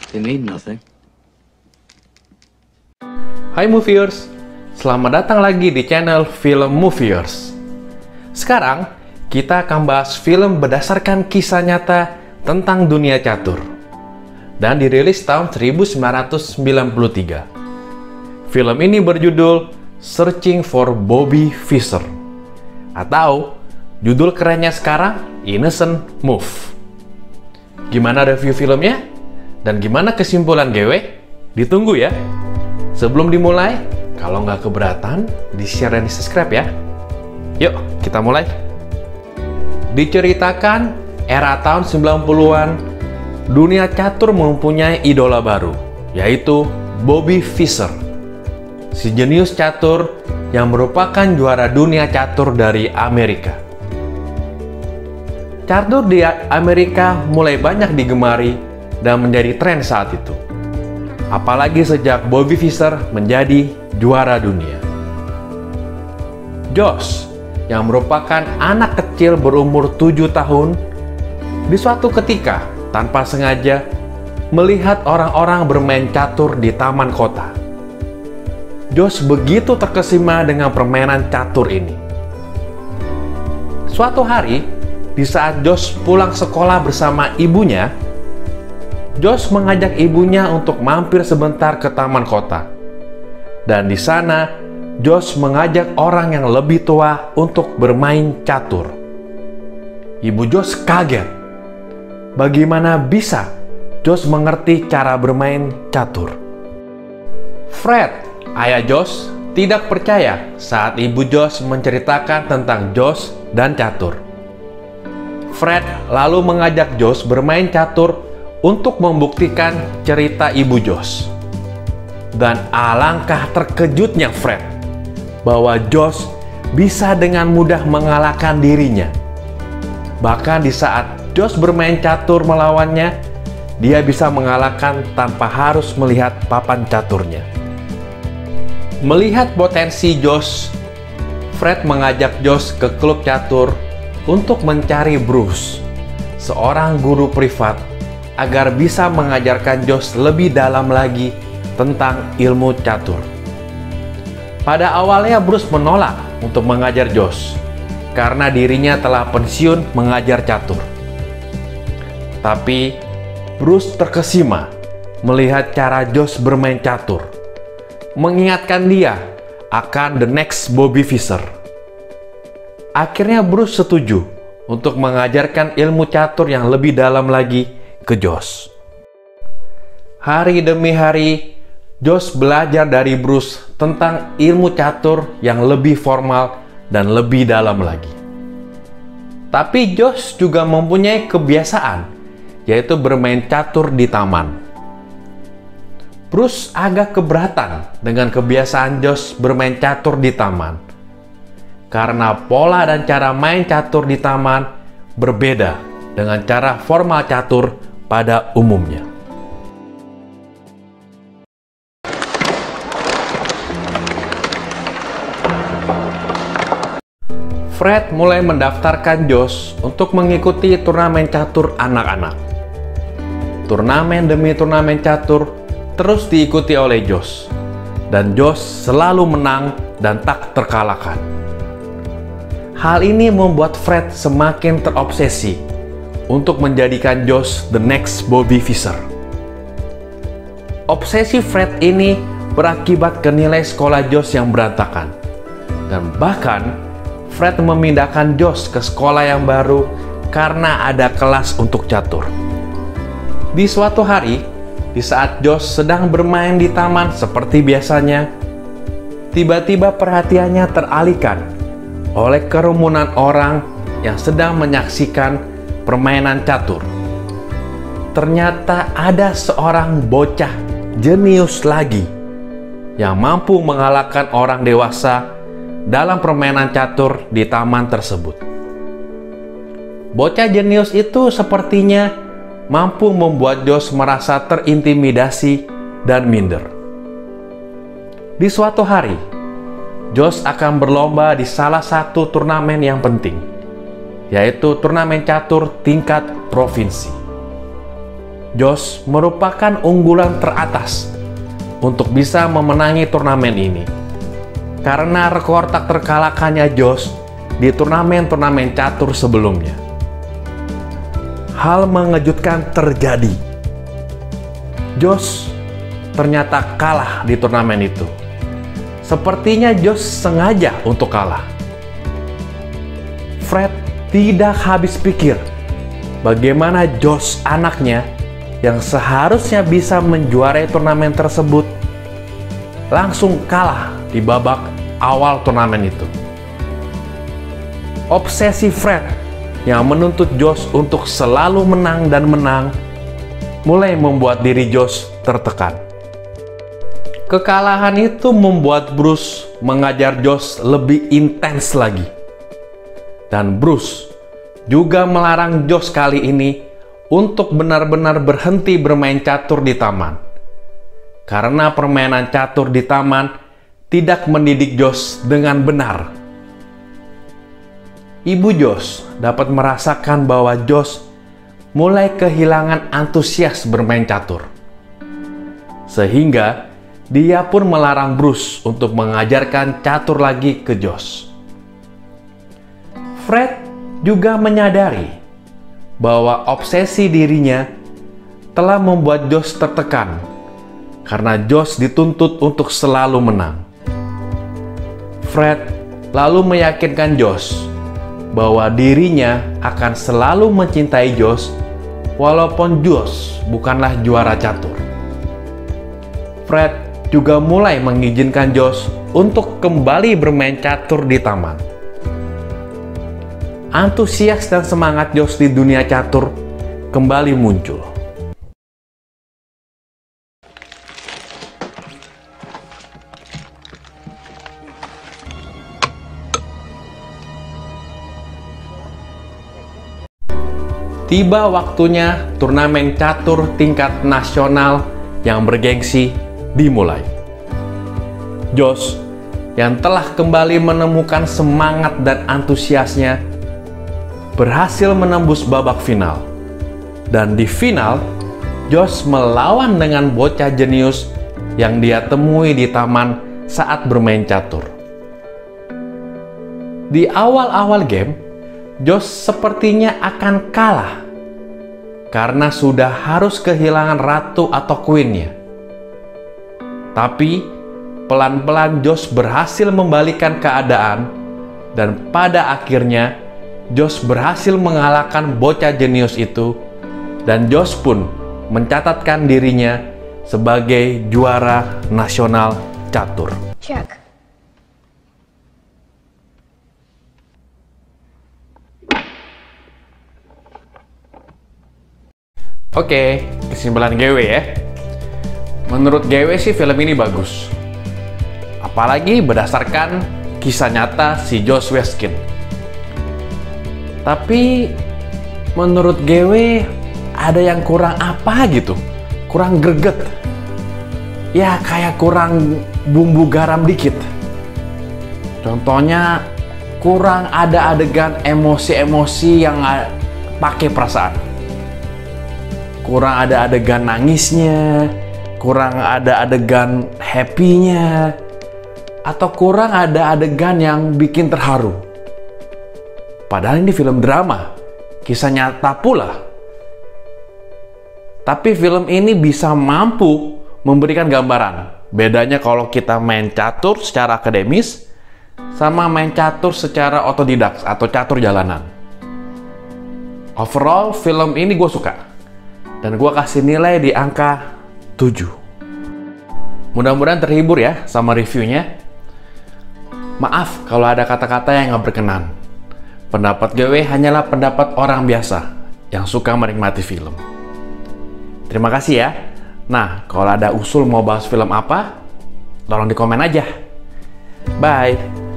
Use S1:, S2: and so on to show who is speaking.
S1: They need nothing.
S2: Hai Moviers, selamat datang lagi di channel Film Moviers. Sekarang, kita akan bahas film berdasarkan kisah nyata tentang dunia catur. Dan dirilis tahun 1993. Film ini berjudul Searching for Bobby Fischer. Atau, judul kerennya sekarang, Innocent Move. Gimana review filmnya? Dan gimana kesimpulan GW? Ditunggu ya! Sebelum dimulai, kalau nggak keberatan, di-share dan di-subscribe ya. Yuk, kita mulai. Diceritakan era tahun 90-an, dunia catur mempunyai idola baru, yaitu Bobby Fischer. Si jenius catur yang merupakan juara dunia catur dari Amerika. Catur di Amerika mulai banyak digemari dan menjadi tren saat itu. Apalagi sejak Bobby Fischer menjadi juara dunia. Josh, yang merupakan anak kecil berumur 7 tahun, di suatu ketika, tanpa sengaja, melihat orang-orang bermain catur di taman kota. Josh begitu terkesima dengan permainan catur ini. Suatu hari, di saat Josh pulang sekolah bersama ibunya, Josh mengajak ibunya untuk mampir sebentar ke taman kota. Dan di sana, Josh mengajak orang yang lebih tua untuk bermain catur. Ibu Josh kaget. Bagaimana bisa Josh mengerti cara bermain catur? Fred, ayah Josh, tidak percaya saat ibu Josh menceritakan tentang Josh dan catur. Fred lalu mengajak Josh bermain catur untuk membuktikan cerita ibu Josh. Dan alangkah terkejutnya Fred bahwa Josh bisa dengan mudah mengalahkan dirinya. Bahkan di saat Josh bermain catur melawannya, dia bisa mengalahkan tanpa harus melihat papan caturnya. Melihat potensi Josh, Fred mengajak Josh ke klub catur untuk mencari Bruce, seorang guru privat, agar bisa mengajarkan Josh lebih dalam lagi tentang ilmu catur. Pada awalnya Bruce menolak untuk mengajar Josh karena dirinya telah pensiun mengajar catur. Tapi Bruce terkesima melihat cara Josh bermain catur, mengingatkan dia akan the next Bobby Fischer. Akhirnya Bruce setuju untuk mengajarkan ilmu catur yang lebih dalam lagi ke Josh. Hari demi hari, Josh belajar dari Bruce tentang ilmu catur yang lebih formal dan lebih dalam lagi. Tapi Josh juga mempunyai kebiasaan, yaitu bermain catur di taman. Bruce agak keberatan dengan kebiasaan Josh bermain catur di taman, karena pola dan cara main catur di taman berbeda dengan cara formal catur pada umumnya. Fred mulai mendaftarkan Josh untuk mengikuti turnamen catur anak-anak. Turnamen demi turnamen catur terus diikuti oleh Josh, dan Josh selalu menang dan tak terkalahkan. Hal ini membuat Fred semakin terobsesi untuk menjadikan Josh the next Bobby Fischer. Obsesi Fred ini berakibat ke nilai sekolah Josh yang berantakan. Dan bahkan, Fred memindahkan Josh ke sekolah yang baru karena ada kelas untuk catur. Di suatu hari, di saat Josh sedang bermain di taman seperti biasanya, tiba-tiba perhatiannya teralihkan oleh kerumunan orang yang sedang menyaksikan permainan catur. Ternyata ada seorang bocah jenius lagi yang mampu mengalahkan orang dewasa dalam permainan catur di taman tersebut. Bocah jenius itu sepertinya mampu membuat Josh merasa terintimidasi dan minder. Di suatu hari, Josh akan berlomba di salah satu turnamen yang penting, yaitu turnamen catur tingkat provinsi. Josh merupakan unggulan teratas untuk bisa memenangi turnamen ini. Karena rekor tak terkalahkannya Josh di turnamen-turnamen catur sebelumnya. Hal mengejutkan terjadi. Josh ternyata kalah di turnamen itu. Sepertinya Josh sengaja untuk kalah. Fred tidak habis pikir bagaimana Josh anaknya yang seharusnya bisa menjuarai turnamen tersebut langsung kalah di babak awal turnamen itu. Obsesi Fred yang menuntut Josh untuk selalu menang dan menang mulai membuat diri Josh tertekan. Kekalahan itu membuat Bruce mengajar Josh lebih intens lagi. Dan Bruce juga melarang Josh kali ini untuk benar-benar berhenti bermain catur di taman. Karena permainan catur di taman tidak mendidik Josh dengan benar. Ibu Josh dapat merasakan bahwa Josh mulai kehilangan antusias bermain catur. Sehingga dia pun melarang Bruce untuk mengajarkan catur lagi ke Josh. Fred juga menyadari bahwa obsesi dirinya telah membuat Josh tertekan karena Josh dituntut untuk selalu menang. Fred lalu meyakinkan Josh bahwa dirinya akan selalu mencintai Josh walaupun Josh bukanlah juara catur. Fred juga mulai mengizinkan Josh untuk kembali bermain catur di taman. Antusias dan semangat Josh di dunia catur kembali muncul. Tiba waktunya turnamen catur tingkat nasional yang bergengsi dimulai. Josh yang telah kembali menemukan semangat dan antusiasnya berhasil menembus babak final. Dan di final, Josh melawan dengan bocah jenius yang dia temui di taman saat bermain catur. Di awal-awal game, Josh sepertinya akan kalah karena sudah harus kehilangan ratu atau queen-nya. Tapi pelan-pelan Josh berhasil membalikkan keadaan dan pada akhirnya Josh berhasil mengalahkan bocah jenius itu dan Josh pun mencatatkan dirinya sebagai juara nasional catur.
S1: Check.
S2: Oke, kesimpulan GW ya. Menurut GW sih film ini bagus. Apalagi berdasarkan kisah nyata si Josh Waitzkin. Tapi menurut GW ada yang kurang apa gitu. Kurang greget. Ya kayak kurang bumbu garam dikit. Contohnya kurang ada adegan emosi-emosi yang pakai perasaan. Kurang ada adegan nangisnya, kurang ada adegan happy-nya, atau kurang ada adegan yang bikin terharu. Padahal ini film drama, kisah nyata pula. Tapi film ini bisa mampu memberikan gambaran. Bedanya kalau kita main catur secara akademis, sama main catur secara otodidak atau catur jalanan. Overall, film ini gue suka. Dan gue kasih nilai di angka 7. Mudah-mudahan terhibur ya sama reviewnya. Maaf kalau ada kata-kata yang gak berkenan. Pendapat gue hanyalah pendapat orang biasa yang suka menikmati film. Terima kasih ya. Nah, kalau ada usul mau bahas film apa, tolong di komen aja. Bye.